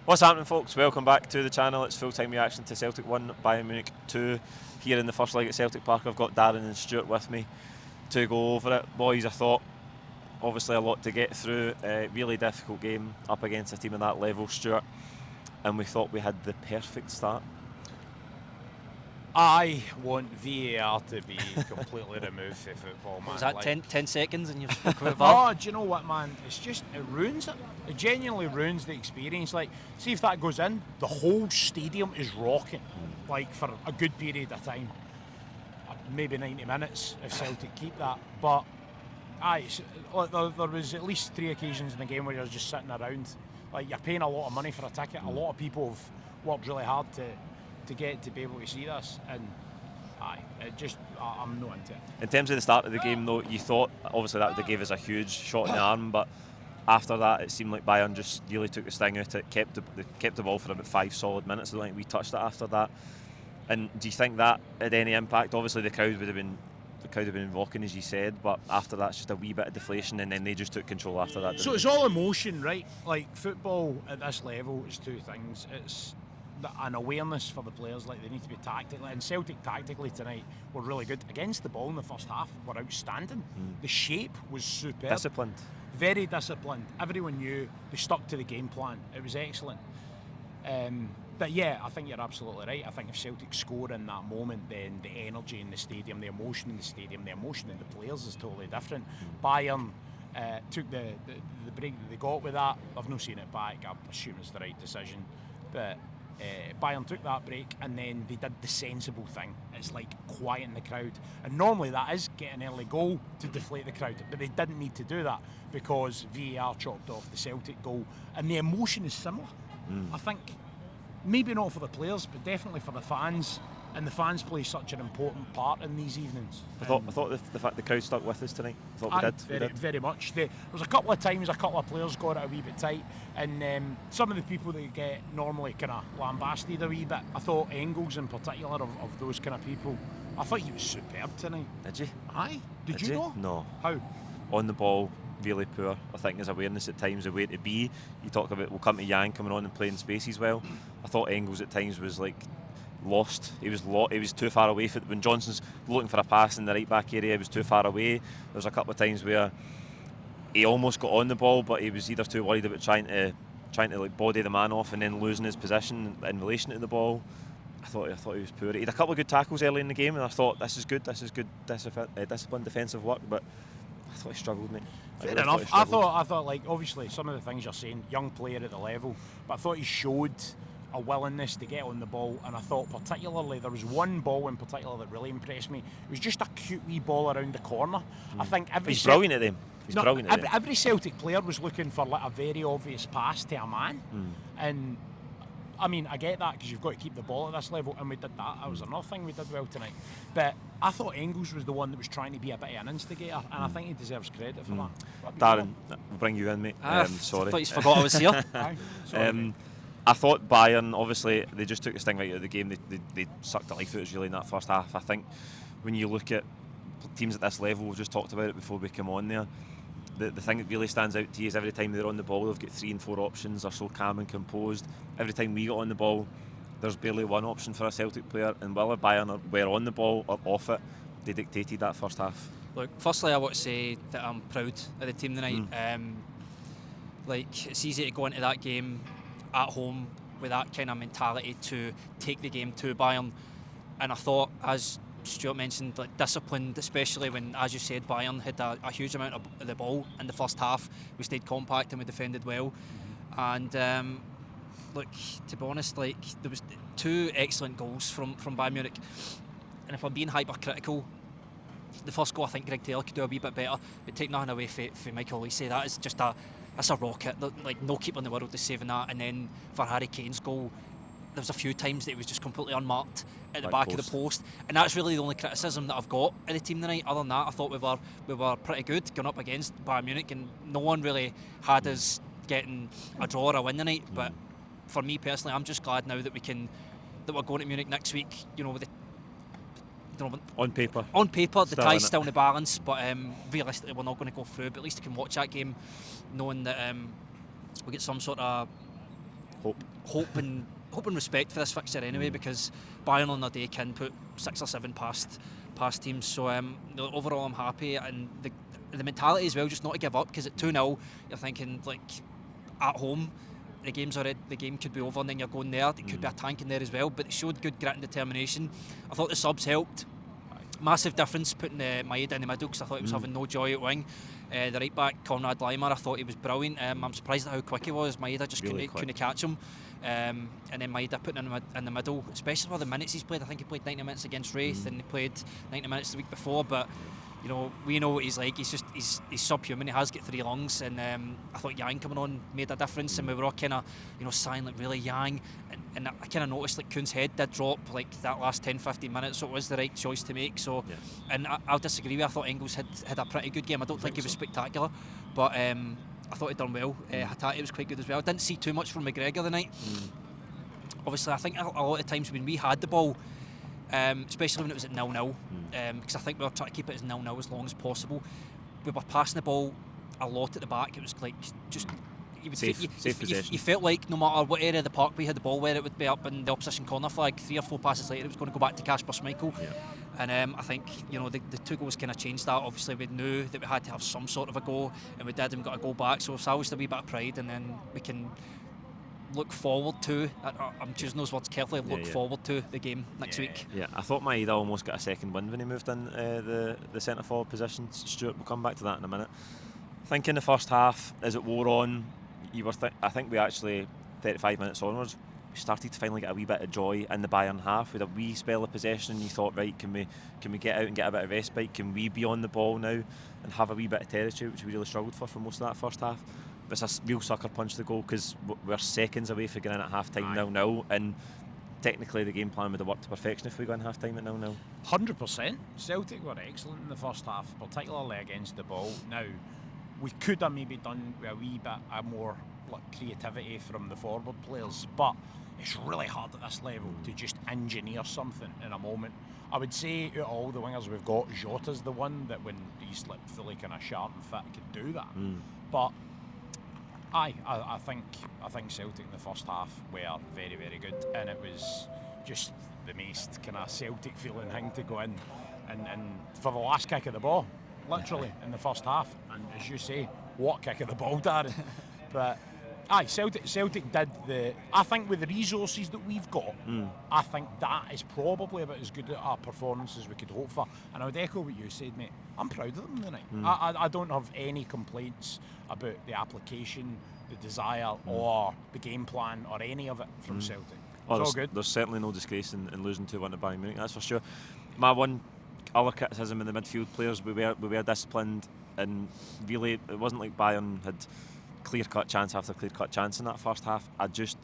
What's happening, folks? Welcome back to the channel. It's full-time reaction to Celtic 1, Bayern Munich 2 here in the first leg at Celtic Park. I've got Darren and Stuart with me to go over it. Boys, I thought obviously a lot to get through. Really difficult game up against a team of that level, Stuart, and we thought we had the perfect start. I want VAR to be completely removed from football, man. Was that like, 10 seconds and you've spoken about VAR? Oh, do you know what, man? It's just, it ruins it. It genuinely ruins the experience. Like, see if that goes in, the whole stadium is rocking, like, for a good period of time. Maybe 90 minutes if Celtic keep that. But, there was at least 3 occasions in the game where you're just sitting around. Like, you're paying a lot of money for a ticket. A lot of people have worked really hard to get to be able to see this, and I'm not into it. In terms of the start of the game, though, you thought obviously that would have gave us a huge shot in the arm, but after that it seemed like Bayern just really took the sting out. It kept the ball for about 5 solid minutes. I don't think we touched it after that. And do you think that had any impact? Obviously the crowd would have been rocking, as you said, but after that it's just a wee bit of deflation, and then they just took control after that. So it's all emotion, right? Like, football at this level is 2 things. It's an awareness for the players, like they need to be tactical, and Celtic tactically tonight were really good. Against the ball in the first half were outstanding. The shape was superb. Disciplined. Very disciplined. Everyone knew, they stuck to the game plan. It was excellent. But yeah, I think you're absolutely right. I think if Celtic score in that moment, then the energy in the stadium, the emotion in the stadium, the emotion in the players is totally different. Bayern took the break that they got with that. I've not seen it back. I assume it's the right decision. But Bayern took that break, and then they did the sensible thing. It's like quieting the crowd, and normally that is get an early goal to deflate the crowd, but they didn't need to do that because VAR chopped off the Celtic goal, and the emotion is similar. I think maybe not for the players, but definitely for the fans, and the fans play such an important part in these evenings. I thought the fact the crowd stuck with us tonight. I thought we did. Very much. There was a couple of times a couple of players got it a wee bit tight, and some of the people that get normally kind of lambasted a wee bit. I thought Engels in particular, of those kind of people, I thought he was superb tonight. Did you? Aye. Did you know? No. How? On the ball, really poor. I think his awareness at times, the way to be. You talk about, we'll come to Yang coming on and playing spaces well. I thought Engels at times was like lost. He was too far away. When Johnson's looking for a pass in the right back area, he was too far away. There was a couple of times where he almost got on the ball, but he was either too worried about trying to like body the man off and then losing his position in relation to the ball. I thought he was poor. He had a couple of good tackles early in the game, and I thought this is good disciplined defensive work, but I thought he struggled, mate. Fair enough. I thought like, obviously some of the things you're saying, young player at the level, but I thought he showed a willingness to get on the ball, and I thought particularly there was one ball in particular that really impressed me. It was just a cute wee ball around the corner. I think he's brilliant at them. Every Celtic player was looking for like a very obvious pass to a man, and I mean, I get that because you've got to keep the ball at this level, and we did that. That was another thing we did well tonight. But I thought Engels was the one that was trying to be a bit of an instigator, and I think he deserves credit for that. Darren, we'll bring you in, mate. Sorry. I thought you forgot I was here. Sorry, I thought Bayern, obviously, they just took the sting right out of the game. They sucked the life out of us really in that first half. I think when you look at teams at this level, we've just talked about it before we come on there, the thing that really stands out to you is every time they're on the ball, they've got 3 and 4 options. They're so calm and composed. Every time we get on the ball, there's barely one option for a Celtic player, and whether Bayern were on the ball or off it, they dictated that first half. Look, firstly, I want to say that I'm proud of the team tonight. Like, it's easy to go into that game at home with that kind of mentality to take the game to Bayern, and I thought, as Stuart mentioned, like, disciplined, especially when, as you said, Bayern had a huge amount of the ball in the first half. We stayed compact and we defended well, and look, to be honest, like, there was 2 excellent goals from Bayern Munich, and if I'm being hypercritical, the first goal I think Greg Taylor could do a wee bit better, but take nothing away from Michael Olise. That is just that's a rocket. Like, no keeper in the world is saving that. And then for Harry Kane's goal, there was a few times that it was just completely unmarked at the back of the post, and that's really the only criticism that I've got of the team tonight. Other than that, I thought we were pretty good going up against Bayern Munich, and no one really had us getting a draw or a win tonight. But for me personally, I'm just glad now that we're going to Munich next week. You know, with the on paper, the tie's still in the balance, but realistically we're not going to go through. But at least I can watch that game knowing that we get some sort of hope and respect for this fixture anyway, because Bayern on their day can put 6 or 7 past teams. So overall, I'm happy, and the mentality as well, just not to give up, because at 2-0, you're thinking like at home. The game could be over, and then you're going there. It could be a tank in there as well, but it showed good grit and determination. I thought the subs helped. Massive difference putting Maeda in the middle, because I thought he was having no joy at wing. The right back, Conrad Leimer, I thought he was brilliant. I'm surprised at how quick he was. Maeda just Really couldn't catch him. And then Maeda putting him in the middle, especially for the minutes he's played. I think he played 90 minutes against Wraith, and he played 90 minutes the week before, but you know, we know what he's like. He's subhuman. He has got 3 lungs, and I thought Yang coming on made a difference, and we were all kind of, sighing like, really, Yang, and I kind of noticed like Kuhn's head did drop like that last 10-15 minutes, so it was the right choice to make. So, and I'll disagree with you. I thought Engels had a pretty good game. I don't think he was spectacular, but I thought he'd done well. Hatate was quite good as well. I didn't see too much from McGregor the night. Obviously, I think a lot of times when we had the ball, especially when it was at 0-0, because I think we were trying to keep it as 0-0 as long as possible. We were passing the ball a lot at the back. It was like just safe possession. You felt like no matter what area of the park we had the ball, where it would be up in the opposition corner flag, 3 or 4 passes later it was going to go back to Kasper Schmeichel. And I think the 2 goals kind of changed that. Obviously we knew that we had to have some sort of a goal, and we did, and we got a goal back, so it's always a wee bit of pride, and then we can look forward to, I'm choosing those words carefully, forward to the game next week. Yeah, I thought Maeda almost got a second wind when he moved in the centre forward position. Stuart, we'll come back to that in a minute. I think in the first half, as it wore on, I think we actually, 35 minutes onwards, we started to finally get a wee bit of joy in the Bayern half. We had a wee spell of possession, and you thought, right, can we get out and get a bit of respite? Can we be on the ball now and have a wee bit of territory, which we really struggled for most of that first half? But it's a real sucker punch to goal, because we're seconds away from getting in at half time 0-0, and technically the game plan would have worked to perfection if we go in half time at 0-0. 100%. Celtic were excellent in the first half, particularly against the ball. Now, we could have maybe done with a wee bit more creativity from the forward players, but it's really hard at this level to just engineer something in a moment. I would say out of all the wingers we've got, Jota's the one that when he's like fully kind of sharp and fit could do that. But I think Celtic in the first half were very, very good, and it was just the most kind of Celtic feeling thing to go in and for the last kick of the ball, literally in the first half. And as you say, what kick of the ball, Darren? But Celtic did I think with the resources that we've got, I think that is probably about as good a performance as we could hope for. And I would echo what you said, mate. I'm proud of them tonight. I don't have any complaints about the application, the desire, or the game plan, or any of it from Celtic. It's all good. There's certainly no disgrace in losing 2-1 to Bayern Munich, that's for sure. My one other criticism in the midfield players, we were disciplined, and really it wasn't like Bayern had clear-cut chance after clear-cut chance in that first half. I just,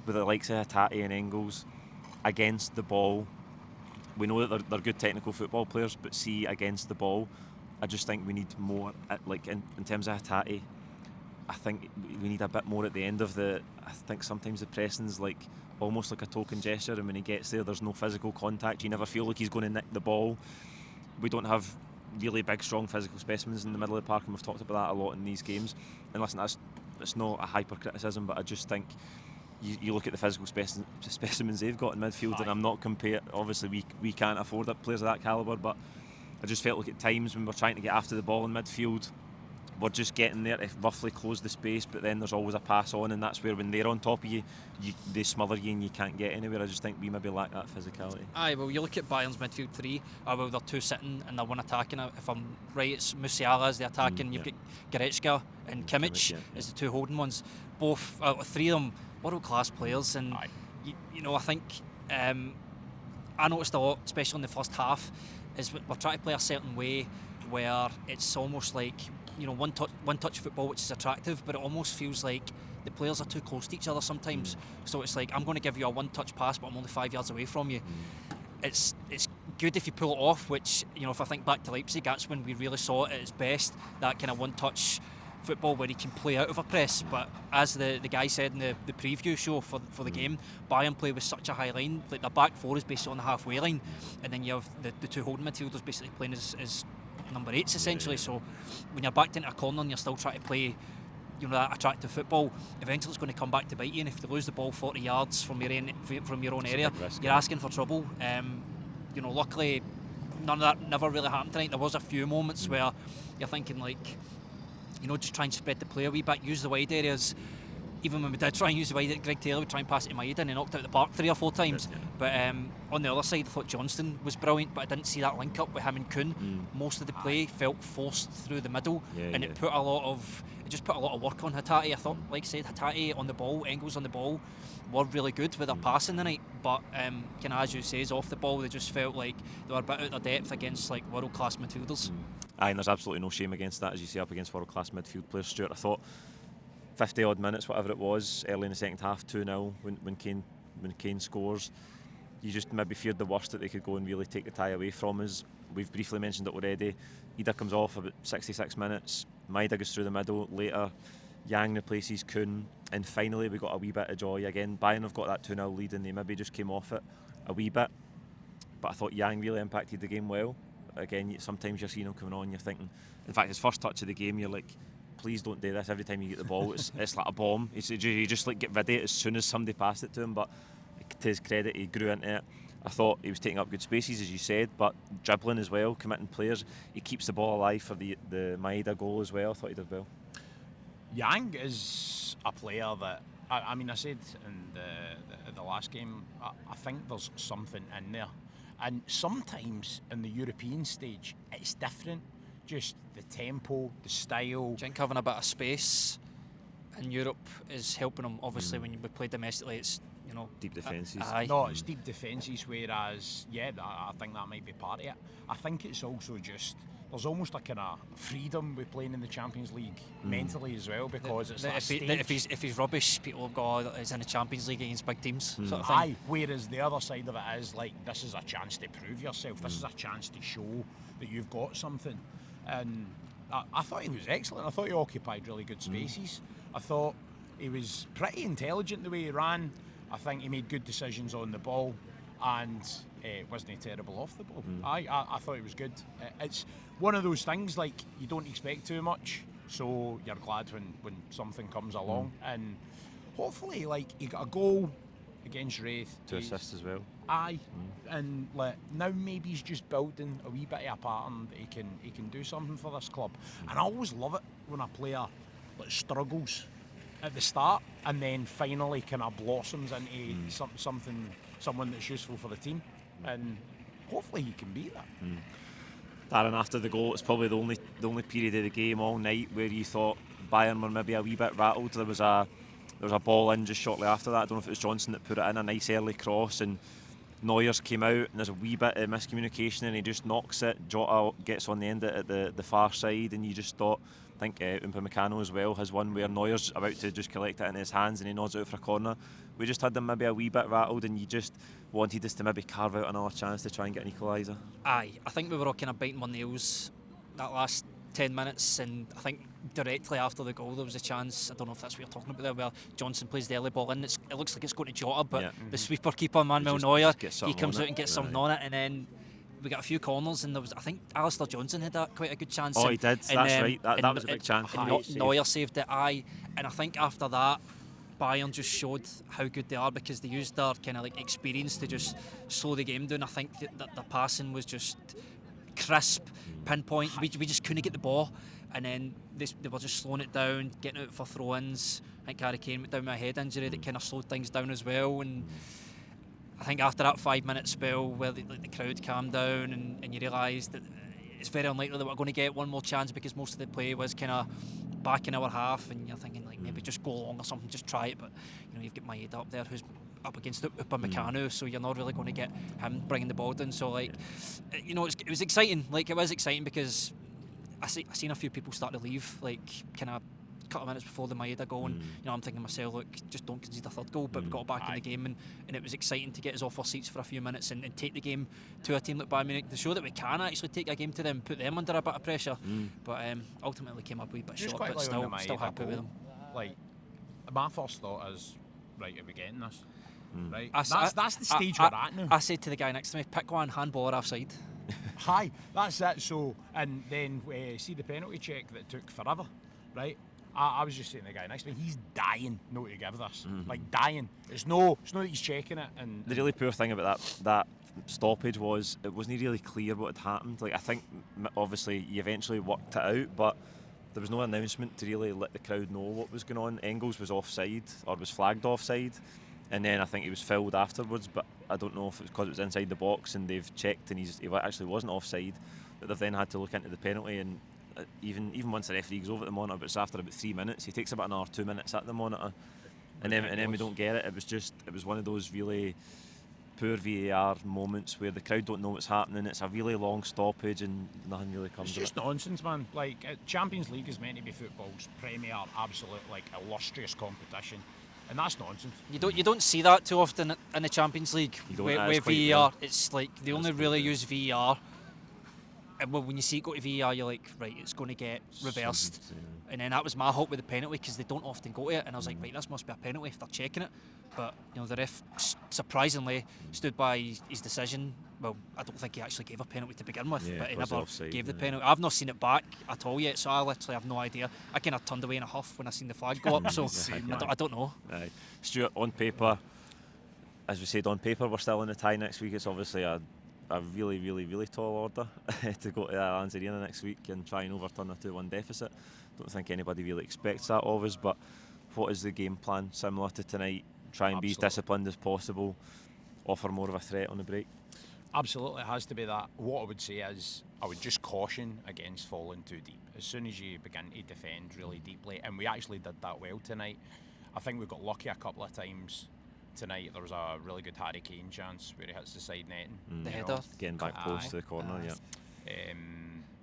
with the likes of Hatate and Engels against the ball, we know that they're good technical football players, but see, against the ball, I just think we need more, like in terms of Hatate, I think we need a bit more at the end of I think sometimes the pressing's like almost like a token gesture, and when he gets there's no physical contact. You never feel like he's going to nick the ball. We don't have really big, strong physical specimens in the middle of the park, and we've talked about that a lot in these games. And listen, it's not a hyper criticism, but I just think you look at the physical specimens they've got in midfield, and I'm not comparing. Obviously, we can't afford players of that calibre, but I just felt like at times when we're trying to get after the ball in midfield, we're just getting there to roughly close the space, but then there's always a pass on, and that's where when they're on top of you, they smother you and you can't get anywhere. I just think we maybe lack that physicality. Aye, well, you look at Bayern's midfield 3, well, they're 2 sitting and they're 1 attacking. If I'm right, it's Musiala as the attacking, you've got Goretzka and Kimmich as the 2 holding ones. Both, 3 of them, world-class players, and I think I noticed a lot, especially in the first half, is we're trying to play a certain way where it's almost like one touch football, which is attractive, but it almost feels like the players are too close to each other sometimes. So it's like, I'm going to give you a 1-touch pass, but I'm only 5 yards away from you. It's good if you pull it off, which if I think back to Leipzig, that's when we really saw it at its best, that kind of 1-touch football where he can play out of a press. But as the guy said in the preview show for the game, Bayern play with such a high line, like their back 4 is basically on the halfway line, and then you have the 2 holding midfielders basically playing as number 8s essentially. So when you're backed into a corner and you're still trying to play that attractive football, eventually it's going to come back to bite you, and if you lose the ball 40 yards from your own area, you're asking for trouble. Luckily none of that never really happened tonight. There was a few moments where you're thinking just try and spread the play a wee bit, use the wide areas. Even when we did try and use the wide, Greg Taylor would try and pass it to Maeda and he knocked out the park 3 or 4 times. But on the other side, I thought Johnston was brilliant, but I didn't see that link up with him and Kuhn. Most of the play felt forced through the middle, and it put a lot of work on Hatate. I thought, like I said, Hatate on the ball, Engels on the ball were really good with their passing tonight, but as you say, off the ball they just felt like they were a bit out of their depth against like world class midfielders. Aye, and there's absolutely no shame against that, as you say, up against world class midfield players. Stuart, I thought 50 odd minutes, whatever it was, early in the second half, 2-0 when Kane scores, you just maybe feared the worst, that they could go and really take the tie away from us. We've briefly mentioned it already. Ida comes off about 66 minutes, Maeda goes through the middle, later Yang replaces Kuhn, and finally we got a wee bit of joy again. Bayern have got that 2-0 lead and they maybe just came off it a wee bit, but I thought Yang really impacted the game well. Again, sometimes you're seeing him coming on, you're thinking, in fact his first touch of the game, you're like, please don't do this every time you get the ball. It's like a bomb. You just like get rid of it as soon as somebody passed it to him, but to his credit, he grew into it. I thought he was taking up good spaces, as you said, but dribbling as well, committing players. He keeps the ball alive for the Maeda goal as well. I thought he did well. Yang is a player that, I said in the last game, I think there's something in there. And sometimes in the European stage, it's different. Just the tempo, the style. I think having a bit of space in Europe is helping him. Obviously, when we play domestically, it's deep defences. No, it's deep defences. Whereas, I think that might be part of it. I think it's also just there's almost a kind of freedom with playing in the Champions League mentally as well, because it's that stage. If he's rubbish, people go, he's in the Champions League against big teams. Sort of thing. Aye. Whereas the other side of it is like, this is a chance to prove yourself. This is a chance to show that you've got something. And I thought he was excellent. I thought he occupied really good spaces. I thought he was pretty intelligent the way he ran. I think he made good decisions on the ball, and wasn't he terrible off the ball? I thought he was good. It's one of those things, like, you don't expect too much, so you're glad when something comes along. And hopefully, like, he got a goal against Wraith. 2 assists as well. Aye. And now maybe he's just building a wee bit of a pattern that he can do something for this club. And I always love it when a player struggles at the start and then finally kind of blossoms into someone that's useful for the team. And hopefully he can be that. Darren, after the goal, it's probably the only period of the game all night where you thought Bayern were maybe a wee bit rattled. There was a ball in just shortly after that. I don't know if it was Johnson that put it in, a nice early cross, and Neuer's came out and there's a wee bit of miscommunication and he just knocks it. Jota gets on the end at the far side, and you just thought, I think Upamecano as well has one where Neuer's about to just collect it in his hands and he nods out for a corner. We just had them maybe a wee bit rattled, and you just wanted us to maybe carve out another chance to try and get an equaliser. Aye, I think we were all kind of biting our nails that last 10 minutes, and I think directly after the goal there was a chance, I don't know if that's what you're talking about there, where Johnson plays the early ball in. It looks like it's going to Jota, but the sweeper keeper Manuel Neuer, he comes out and gets something on it, and then we got a few corners, and there was, I think Alistair Johnson had quite a good chance. Oh, he did, that's right, that was a big chance. Neuer saved it, aye, and I think after that Bayern just showed how good they are, because they used their kind of like experience to just slow the game down. I think that the passing was just crisp, pinpoint. We just couldn't get the ball, and then they were just slowing it down, getting out for throw-ins. I think Harry Kane went down with a head injury that kind of slowed things down as well. And I think after that 5-minute spell where the crowd calmed down and you realised that it's very unlikely that we're going to get one more chance, because most of the play was kind of back in our half, and you're thinking like maybe just go long or something, just try it. But you've got Maeda up there who's up against Upamecano, so you're not really going to get him bringing the ball down. So it was exciting. Like, it was exciting because I seen a few people start to leave, like kind of a couple of minutes before the Maeda goal, and I'm thinking to myself, look, just don't concede a third goal. But we got back in the game, and it was exciting to get us off our seats for a few minutes and take the game to a team like Bayern Munich, to show that we can actually take a game to them, put them under a bit of pressure. But ultimately came up a wee bit short, but still happy with them. Like, my first thought is, right, are we getting this? Right, that's the stage we're at now. I said to the guy next to me, pick one, handball or offside. Hi, that's it. So, and then see the penalty check that took forever, right? I was just saying to the guy next to me, he's dying not to give this. Like dying. It's not that he's checking it. And The really poor thing about that stoppage was it wasn't really clear what had happened. Like I think obviously you eventually worked it out, but there was no announcement to really let the crowd know what was going on. Engels was offside or was flagged offside, and then I think he was fouled afterwards. But I don't know if it was because it was inside the box and they've checked and he actually wasn't offside. But they've then had to look into the penalty, and even once the referee goes over the monitor, but it's after about 3 minutes, he takes about another 2 minutes at the monitor, and then we don't get it. It was one of those really poor VAR moments where the crowd don't know what's happening. It's a really long stoppage and nothing really comes it's of just it. nonsense, man. Like Champions League is meant to be football's premier, absolute, like illustrious competition, and that's nonsense. You don't see that too often in the Champions League where quite VAR. rare. It's like they only really use VAR. And when you see it go to VAR, you're like, right, it's going to get reversed. And then that was my hope with the penalty, because they don't often go to it. And I was like, right, this must be a penalty if they're checking it. But the ref surprisingly stood by his decision. Well, I don't think he actually gave a penalty to begin with, but he never offside, gave the penalty. I've not seen it back at all yet, so I literally have no idea. I kind of turned away in a huff when I seen the flag go up, so I don't know. Aye. Stuart, on paper, as we said, on paper we're still in the tie next week. It's obviously a really, really, really tall order to go to Allianz Arena next week and try and overturn a 2-1 deficit. Don't think anybody really expects that of us, but what is the game plan similar to tonight? Try and be as disciplined as possible, offer more of a threat on the break? Absolutely, it has to be that. What I would say is I would just caution against falling too deep. As soon as you begin to defend really deeply, and we actually did that well tonight. I think we got lucky a couple of times tonight. There was a really good Harry Kane chance where he hits the side netting. The header. Getting back close to the corner,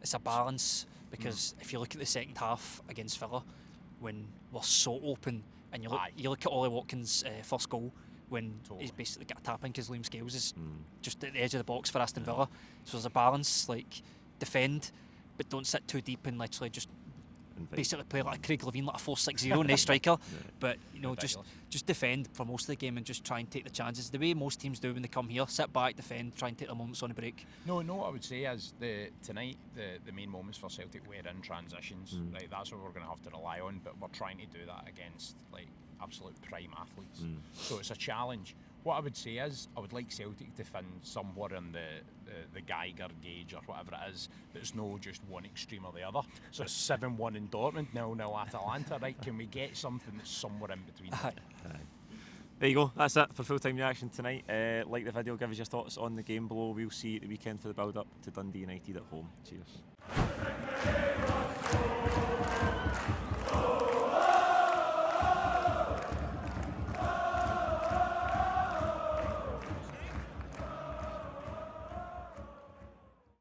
It's a balance, because if you look at the second half against Villa, when we're so open, and you look at Ollie Watkins' first goal, when he's basically got a tap in because Liam Scales is just at the edge of the box for Aston Villa. So there's a balance, like defend, but don't sit too deep and literally just basically play like a Craig Levein, like a 4-6-0 no striker. But just defend for most of the game and just try and take the chances. The way most teams do when they come here, sit back, defend, try and take their moments on the break. No, what I would say is tonight the main moments for Celtic were in transitions. Right, that's what we're going to have to rely on. But we're trying to do that against like absolute prime athletes. So it's a challenge. What I would say is I would like Celtic to find somewhere in the Geiger gauge or whatever it is that's no just one extreme or the other. So it's 7-1 in Dortmund, 0-0 Atalanta, right? Can we get something that's somewhere in between? There you go, that's it for full-time reaction tonight. Like the video, give us your thoughts on the game below. We'll see you at the weekend for the build-up to Dundee United at home. Cheers.